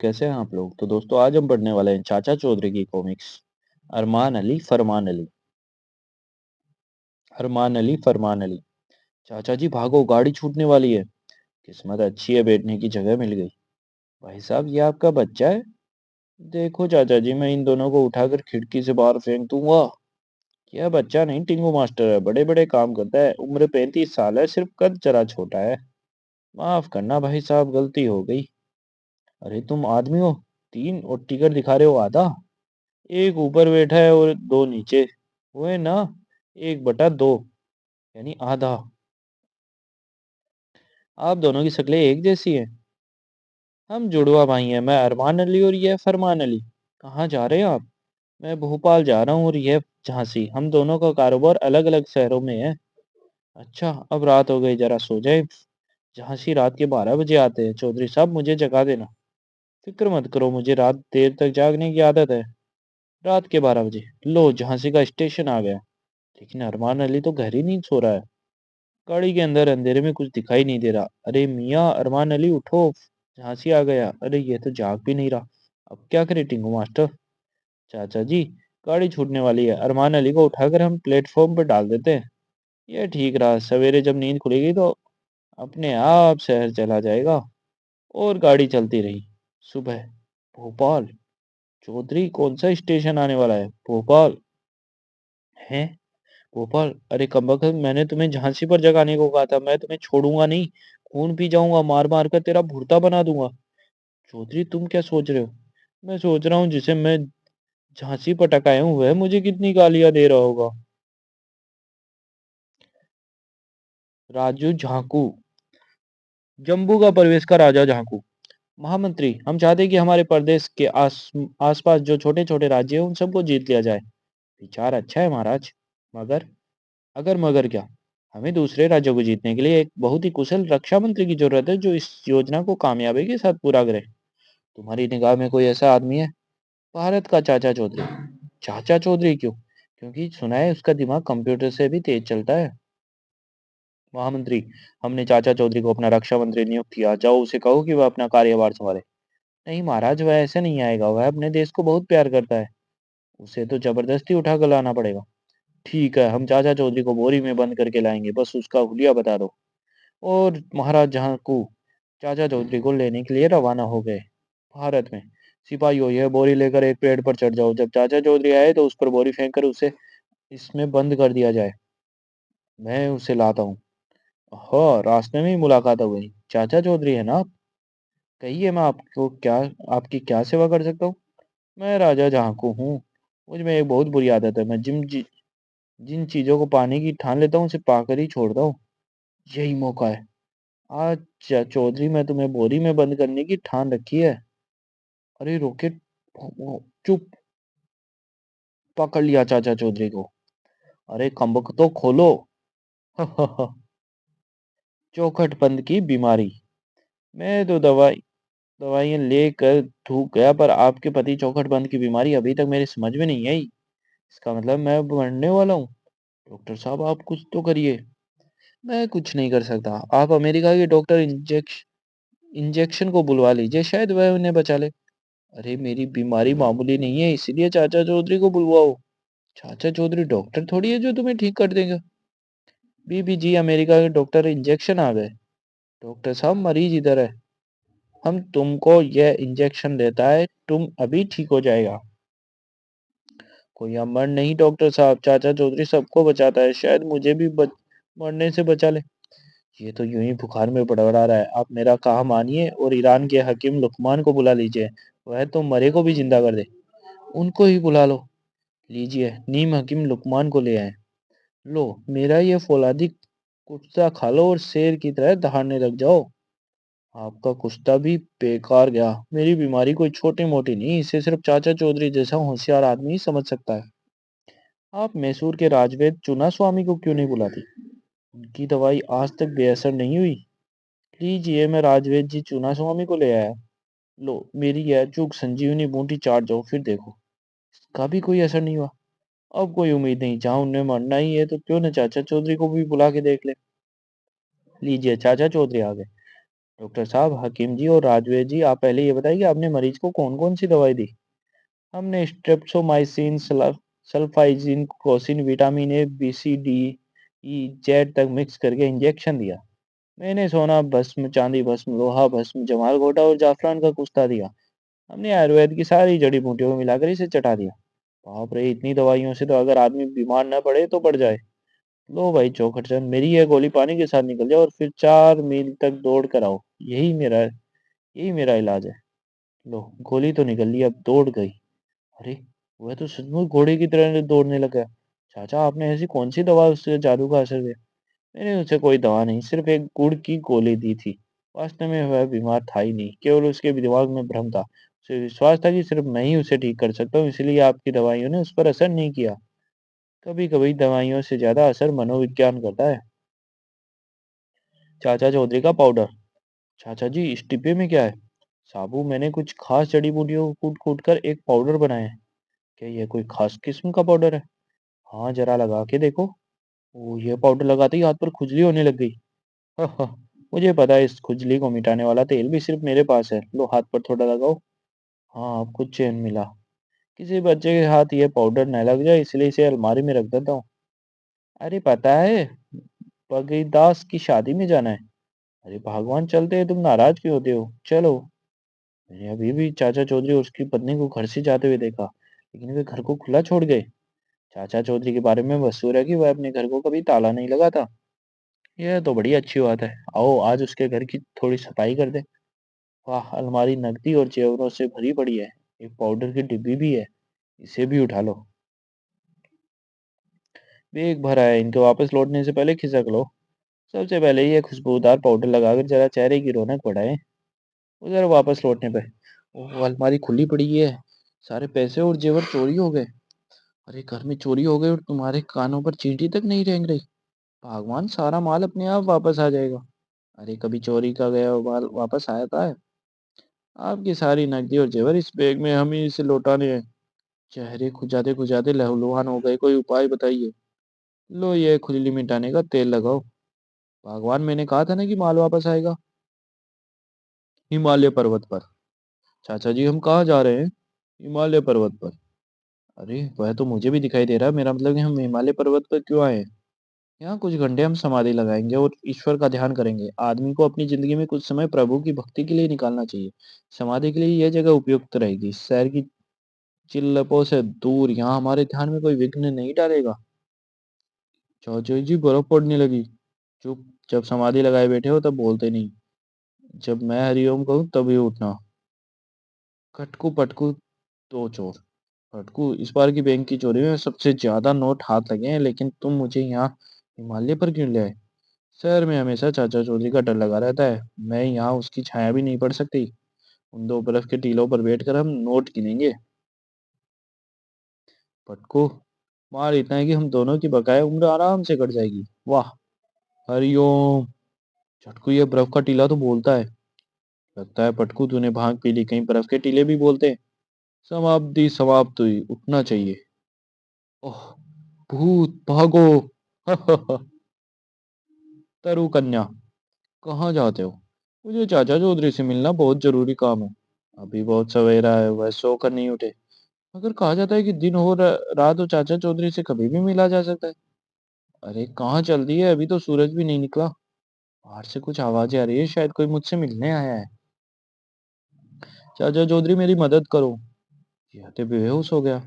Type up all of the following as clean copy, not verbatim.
कैसे हैं आप लोग? तो दोस्तों आज हम पढ़ने वाले हैं चाचा चौधरी की कॉमिक्स अरमान अली फरमान अली। अरमान अली फरमान अली। चाचा जी भागो, गाड़ी छूटने वाली है। किस्मत अच्छी है, बैठने की जगह मिल गई। भाई साहब, ये आपका बच्चा है? देखो चाचा जी, मैं इन दोनों को उठाकर खिड़की से बाहर फेंक दूंगा। यह बच्चा नहीं, टिंगू मास्टर है, बड़े बड़े काम करता है। उम्र 35 साल है, सिर्फ कद जरा छोटा है। माफ करना भाई साहब, गलती हो गई। अरे तुम आदमी हो, तीन और टिकट दिखा रहे हो आधा। एक ऊपर बैठा है और दो नीचे हुए ना। 1/2 यानी आधा। आप दोनों की शक्लें एक जैसी हैं। हम जुड़वा भाई हैं, मैं अरमान अली और यह फरमान अली। कहाँ जा रहे हैं आप? मैं भोपाल जा रहा हूँ और यह झांसी। हम दोनों का कारोबार अलग अलग शहरों में है। अच्छा, अब रात हो गई, जरा सो जाए। झांसी रात के 12 बजे आते हैं। चौधरी साहब मुझे जगा देना। फिक्र मत करो, मुझे रात देर तक जागने की आदत है। रात के 12 बजे। लो, झांसी का स्टेशन आ गया। लेकिन अरमान अली तो गहरी नींद सो रहा है। गाड़ी के अंदर अंधेरे में कुछ दिखाई नहीं दे रहा। अरे मियाँ अरमान अली उठो, झांसी आ गया। अरे ये तो जाग भी नहीं रहा। अब क्या करे टिंकू मास्टर? चाचा जी, गाड़ी छूटने वाली है। अरमान अली को उठाकर हम प्लेटफॉर्म पर डाल देते हैं। ये ठीक रहा, सवेरे जब नींद खुलेगी तो अपने आप शहर चला जाएगा। और गाड़ी चलती रही। सुबह। भोपाल। चौधरी, कौन सा स्टेशन आने वाला है? भोपाल है? गोपाल, अरे कमबख्त, मैंने तुम्हें झांसी पर जगाने को कहा था। मैं तुम्हें छोड़ूंगा नहीं। खून पी जाऊंगा, मार मार कर तेरा भुर्ता बना दूंगा। चौधरी, तुम क्या सोच रहे हो? मैं सोच रहा हूँ जिसे मैं झांसी पर टकाया हूँ वह मुझे कितनी गालियां दे रहा होगा। राजू झांकू। जम्बू का प्रवेश का राजा झांकू। महामंत्री, हम चाहते हैं कि हमारे प्रदेश के आसपास जो छोटे छोटे राज्य हैं उन सबको जीत लिया जाए। विचार अच्छा है महाराज। मगर? अगर मगर क्या? हमें दूसरे राज्यों को जीतने के लिए एक बहुत ही कुशल रक्षा मंत्री की जरूरत है जो इस योजना को कामयाबी के साथ पूरा करे। तुम्हारी निगाह में कोई ऐसा आदमी है? भारत का चाचा चौधरी। चाचा चौधरी क्यों? क्योंकि सुना है उसका दिमाग कंप्यूटर से भी तेज चलता है। महामंत्री, हमने चाचा चौधरी को अपना रक्षा मंत्री नियुक्त किया। जाओ उसे कहो कि वह अपना कार्यभार संभाले। नहीं महाराज, वह ऐसे नहीं आएगा। वह अपने देश को बहुत प्यार करता है। उसे तो जबरदस्ती उठा कर लाना पड़ेगा। ठीक है, हम चाचा चौधरी को बोरी में बंद करके लाएंगे, बस उसका हुलिया बता दो। और महाराज झांकू चाचा चौधरी को लेने के लिए रवाना हो गए। भारत में। सिपाहियों, यह बोरी लेकर एक पेड़ पर चढ़ जाओ। जब चाचा चौधरी आए तो उस पर बोरी फेंक कर उसे इसमें बंद कर दिया जाए। मैं उसे लाता हूँ। हाँ, रास्ते में ही मुलाकात हो गई। चाचा चौधरी है ना आप? कहिए, मैं आपको क्या, आपकी क्या सेवा कर सकता हूँ? मैं राजा झांकू हूँ। मुझ में एक बहुत बुरी आदत है। मैं जिन चीजों को पाने की ठान लेता हूँ उसे पाकर ही छोड़ता हूँ। यही मौका है। आज चौधरी, मैं तुम्हें बोरी में बंद करने की ठान रखी है। अरे रॉकेट! चुप! पकड़ लिया चाचा चौधरी को। अरे कम्बक तो खोलो। चौखटपंथ की बीमारी। मैं तो दवाइयां लेकर थूक गया, पर आपके पति चौखटपंथ की बीमारी अभी तक मेरी समझ में नहीं आई। इसका मतलब मैं मरने वाला हूँ। डॉक्टर साहब, आप कुछ तो करिए। मैं कुछ नहीं कर सकता। आप अमेरिका के डॉक्टर इंजेक्शन को बुलवा लीजिए, शायद वह उन्हें बचा ले। अरे मेरी बीमारी मामूली नहीं है, इसीलिए चाचा चौधरी को बुलवाओ। चाचा चौधरी डॉक्टर थोड़ी है जो तुम्हें ठीक कर देगा। बीबी जी, अमेरिका के डॉक्टर इंजेक्शन आ गए। डॉक्टर साहब, मरीज इधर है। हम तुमको यह इंजेक्शन देता है, तुम अभी ठीक हो जाएगा। कोई अमर नहीं डॉक्टर साहब, चाचा चौधरी सबको बचाता है, शायद मुझे भी मरने से बचा ले। ये तो यूं ही बुखार में बड़बड़ा रहा है। आप मेरा कहा मानिए और ईरान के हकीम लुकमान को बुला लीजिए। वह तो मरे को भी जिंदा कर दे। उनको ही बुला लो। लीजिए, नीम हकीम लुकमान को ले आए। लो, मेरा ये फौलादी कुत्ता खा लो और शेर की तरह दहाड़ने लग जाओ। आपका कुश्ता भी बेकार गया। मेरी बीमारी कोई छोटी मोटी नहीं, इसे सिर्फ चाचा चौधरी जैसा होशियार आदमी ही समझ सकता है। आप मैसूर के राजवेद चूना स्वामी को क्यों नहीं बुलाती? उनकी दवाई आज तक बेअसर नहीं हुई। लीजिए, मैं राजवेद जी चूना स्वामी को ले आया। लो, मेरी यह चूक संजीवनी बूटी चाट जाओ, फिर देखो। इसका भी कोई असर नहीं हुआ। अब कोई उम्मीद नहीं, जहां उन्हें मरना ही है तो क्यों न चाचा चौधरी को भी बुला के देख ले। लीजिए, चाचा चौधरी आ गए। डॉक्टर साहब, हकीम जी और राजवीर जी, आप पहले ये बताइए कि आपने मरीज को कौन-कौन सी दवाई दी? हमने स्ट्रेप्टोमाइसिन, सल्फाइजिन, Crocin, vitamin A, B, C, D, E, Z तक मिक्स करके इंजेक्शन दिया। मैंने सोना भस्म, चांदी भस्म, लोहा भस्म, जमाल घोटा और जाफरान का कुश्ता दिया। हमने आयुर्वेद की सारी जड़ी बूटियों को मिलाकर इसे चटा दिया। बाप रे! इतनी दवाइयों से तो अगर आदमी बीमार न पड़े तो पड़ जाए। लो भाई चौखट चंद, मेरी यह गोली पानी के साथ निकल जाए और फिर 4 मील तक दौड़ कर आओ। यही मेरा इलाज है। लो, गोली तो निकल ली, अब दौड़ गई। अरे! वह तो सचमुच घोड़े की तरह दौड़ने लगा। चाचा, आपने ऐसी कौन सी दवा उससे जादू का असर दिया? मैंने उसे कोई दवा नहीं, सिर्फ एक गुड़ की गोली दी थी। वास्तव में वह बीमार था ही नहीं, केवल उसके दिमाग में भ्रम था। उसे विश्वास था कि सिर्फ मैं ही उसे ठीक कर सकता हूँ, इसलिए आपकी दवाइयों ने उस पर असर नहीं किया। कभी-कभी दवाइयों से ज़्यादा असर मनोविज्ञान करता है। चाचा चौधरी का पाउडर। चाचा जी, इस डिब्बे में क्या है? साबू, मैंने कुछ खास जड़ी बूटियों को कूट-कूट कर एक पाउडर बनाया है। क्या यह कोई खास किस्म का पाउडर है? हाँ, जरा लगा के देखो। ओह! यह पाउडर लगाते ही हाथ पर खुजली होने लग गई। मुझे पता है, इस खुजली को मिटाने वाला तेल भी सिर्फ मेरे पास है। लो, हाथ पर थोड़ा लगाओ। हाँ, अब कुछ चैन मिला। किसी बच्चे के हाथ ये पाउडर न लग जाए, इसलिए इसे अलमारी में रख देता हूँ। अरे पता है, बगीदास की शादी में जाना है। अरे भगवान, चलते हैं, तुम नाराज क्यों होते हो? चलो। मैंने अभी भी चाचा चौधरी और उसकी पत्नी को घर से जाते हुए देखा, लेकिन वे घर को खुला छोड़ गए। चाचा चौधरी के बारे में मशहूर है कि वह अपने घर को कभी ताला नहीं लगाता। यह तो बड़ी अच्छी बात है। आओ, आज उसके घर की थोड़ी सफाई कर दे। वाह! अलमारी नकदी और जेवरों से भरी पड़ी है। एक पाउडर की डिब्बी भी है, इसे भी उठा लो। बैग भरा है, इनके वापस लौटने से पहले खिसक लो। सबसे पहले ये खुशबूदार पाउडर लगाकर जरा चेहरे की रौनक बढ़ाएं। उधर वापस लौटने पे, ओह, अलमारी खुली पड़ी है। सारे पैसे और जेवर चोरी हो गए। अरे, घर में चोरी हो गई और तुम्हारे कानों पर चींटी तक नहीं रेंग रही। भगवान, सारा माल अपने आप वापस आ जाएगा। अरे, कभी चोरी का गया हुआ माल वापस आता है? आपकी सारी नकदी और जेवर इस बैग में, हम ही इसे लौटाने हैं। चेहरे खुजाते खुजाते लहूलुहान हो गए, कोई उपाय बताइए। लो, ये खुजली मिटाने का तेल लगाओ। भगवान, मैंने कहा था ना कि माल वापस आएगा। हिमालय पर्वत पर। चाचा जी, हम कहाँ जा रहे हैं? हिमालय पर्वत पर। अरे, वह तो मुझे भी दिखाई दे रहा है, मेरा मतलब कि हम हिमालय पर्वत पर क्यों आए हैं? यहाँ कुछ घंटे हम समाधि लगाएंगे और ईश्वर का ध्यान करेंगे। आदमी को अपनी जिंदगी में कुछ समय प्रभु की भक्ति के लिए निकालना चाहिए। समाधि के लिए यह जगह उपयुक्त रहेगी। शहर की चिल्लपों से दूर, यहाँ हमारे ध्यान में कोई विघ्न नहीं डालेगा। चाचा जी, बर्फ पड़ने लगी। चुप, जब समाधि लगाए बैठे हो तब बोलते नहीं। जब मैं हरिओम कहूँ तभी उठना। कटकू पटकू दो चोर। फटकू, इस बार की बैंक की चोरी में सबसे ज्यादा नोट हाथ लगे हैं, लेकिन तुम मुझे यहाँ हिमालय पर क्यों ले आए? शहर में हमेशा चाचा चौधरी का डर लगा रहता है। मैं यहाँ उसकी छाया भी नहीं पड़ सकती। उन दो बर्फ के टीलों पर बैठकर हम नोट गिनेंगे। फटकू, मार इतना है कि हम दोनों की बकाया उम्र आराम से कट जाएगी। वाह! हरिओम। चटकू, ये बर्फ का टीला तो बोलता है। लगता है पटकू तूने भांग पी ली, कहीं बर्फ के टीले भी बोलते हैं। समाप्ति समाप्त हुई, उठना चाहिए। ओह! भूत भागो। तरु कन्या, कहाँ जाते हो? मुझे चाचा चौधरी से मिलना बहुत जरूरी काम है। अभी बहुत सवेरा है, वह सोकर नहीं उठे। मगर कहा जाता है कि दिन हो रात हो, चाचा चौधरी से कभी भी मिला जा सकता है। अरे, कहाँ चल दी है, अभी तो सूरज भी नहीं निकला। बाहर से कुछ आवाजें आ रही है, शायद कोई मुझसे मिलने आया है। चाचा चौधरी, मेरी मदद करो। कहते बेहोश हो गया।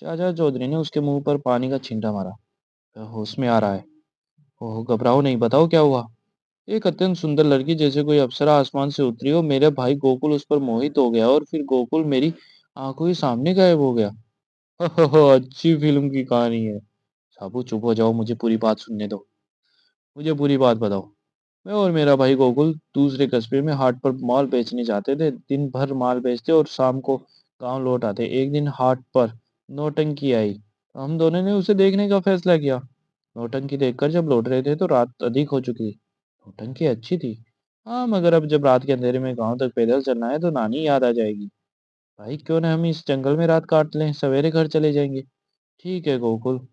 चाचा चौधरी ने उसके मुंह पर पानी का छींटा मारा। वह होश में आ रहा है। ओह, घबराओ नहीं, बताओ क्या हुआ। एक अत्यंत सुंदर लड़की, जैसे कोई अप्सरा आसमान से उतरी हो, मेरे भाई गोकुल उस पर मोहित हो गया और फिर गोकुल मेरी आंखों के सामने गायब हो गया। अच्छी फिल्म की कहानी है। साबू, चुप हो जाओ, मुझे पूरी बात सुनने दो। मुझे पूरी बात बताओ। मैं और मेरा भाई गोकुल दूसरे कस्बे में हाट पर माल बेचने जाते थे। दिन भर माल बेचते और शाम को गांव लौट आते। एक दिन हाट पर नौटंकी आई, तो हम दोनों ने उसे देखने का फैसला किया। नौटंकी देखकर जब लौट रहे थे तो रात अधिक हो चुकी थी। नौटंकी अच्छी थी। हाँ, मगर अब जब रात के अंधेरे में गांव तक पैदल चलना है तो नानी याद आ जाएगी। भाई, क्यों ना हम इस जंगल में रात काट लें, सवेरे घर चले जाएंगे। ठीक है गोकुल,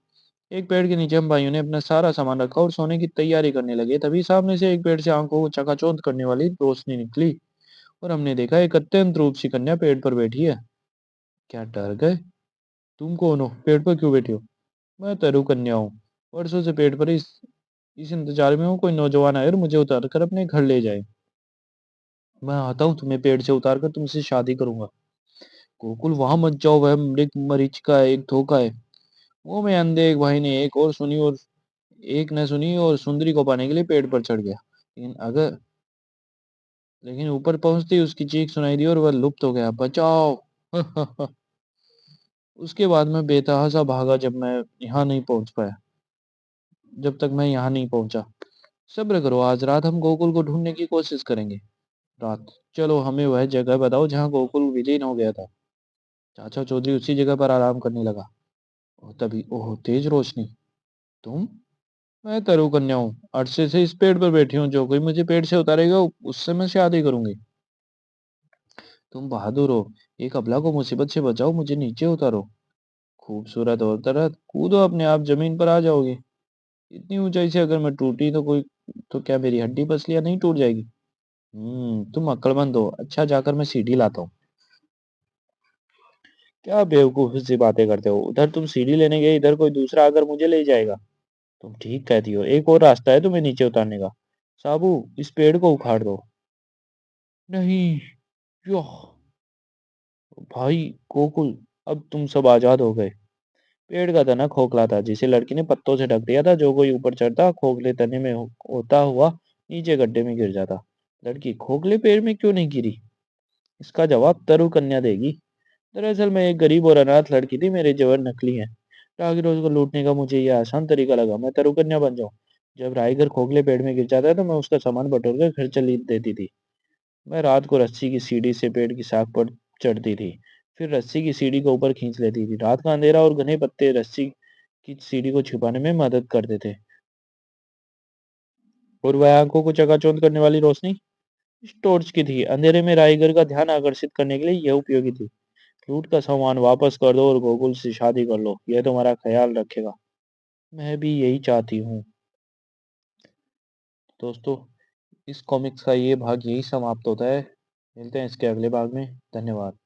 एक पेड़ के नीचे हम भाइयों ने अपना सारा सामान रखा और सोने की तैयारी करने लगे। तभी सामने से एक पेड़ से आंखों को चकाचौंध करने वाली रोशनी निकली और हमने देखा एक अत्यंत रूपसी कन्या पेड़ पर बैठी है। क्या डर गए? तुम कौन हो? पेड़ पर क्यों बैठी हो? मैं तरु कन्या हूँ। वर्षों से पेड़ पर इस इंतजार में हूँ कोई नौजवान आए और मुझे उतार कर अपने घर ले जाए। मैं आता हूँ, तुम्हें पेड़ से उतार कर तुमसे शादी करूंगा। गोकुल वहां मत जाओ, वह मृग मरीचिका है, एक धोखा है। वो में अंधे एक भाई ने एक न सुनी और सुंदरी को पाने के लिए पेड़ पर चढ़ गया। लेकिन ऊपर पहुंचते ही उसकी चीख सुनाई दी और वह लुप्त हो गया। बचाओ! उसके बाद मैं बेतहासा भागा जब तक मैं यहाँ नहीं पहुंचा। सब्र करो, आज रात हम गोकुल को ढूंढने की कोशिश करेंगे। रात? चलो हमें वह जगह बताओ जहाँ गोकुल विलीन हो गया था। चाचा चौधरी उसी जगह पर आराम करने लगा। और तभी ओह, तेज रोशनी! तुम? मैं तरु कन्या हूँ, अरसे से इस पेड़ पर बैठी हूँ। जो कोई मुझे पेड़ से उतारेगा उससे मैं शादी करूंगी। तुम बहादुर हो। एक अबला को मुसीबत से बचाओ, मुझे नीचे उतारो। खूबसूरत औरत, कूदो, अपने आप जमीन पर आ जाओगे। इतनी ऊंचाई से अगर मैं टूटी तो क्या मेरी हड्डी पसलियां नहीं टूट जाएगी? तुम अक्लमंद हो। अच्छा, जाकर मैं सीढ़ी लाता हूँ। क्या बेवकूफ सी बातें करते हो? उधर तुम सीढ़ी लेने गए, इधर कोई दूसरा आकर मुझे ले जाएगा। तुम ठीक कहती हो, एक और रास्ता है तुम्हें नीचे उतारने का। साबू, इस पेड़ को उखाड़ दो। नहीं। योह! भाई गोकुल, अब तुम सब आजाद हो गए। पेड़ का तना खोखला था जिसे लड़की ने पत्तों से ढक दिया था। जो कोई ऊपर चढ़ता खोखले तने में होता हुआ नीचे गड्ढे में गिर जाता। लड़की खोखले पेड़ में क्यों नहीं गिरी? इसका जवाब तरु कन्या देगी। दरअसल मैं एक गरीब और अनाथ लड़की थी। मेरे जेवर नकली हैं। राहगीरों को लूटने का मुझे यह आसान तरीका लगा। मैं तरु कन्या बन जाऊं। जब राहगीर खोखले पेड़ में गिर जाता तो मैं उसका सामान बटोर कर घर चली देती थी। मैं रात को रस्सी की सीढ़ी से पेड़ की शाख पर चढ़ती थी। फिर रस्सी की सीढ़ी को ऊपर खींच लेती थी। रात का अंधेरा और घने पत्ते रस्सी की सीढ़ी को छिपाने में मदद करते थे। और वह आंखों को चकाचौंध करने वाली रोशनी इस टॉर्च की थी। अंधेरे में राइगर का ध्यान आकर्षित करने के लिए यह उपयोगी थी। लूट का सामान वापस कर दो और गोकुल से शादी कर लो, यह तुम्हारा ख्याल रखेगा। मैं भी यही चाहती हूँ। दोस्तों, इस कॉमिक्स का ये भाग यही समाप्त होता है। मिलते हैं इसके अगले भाग में। धन्यवाद।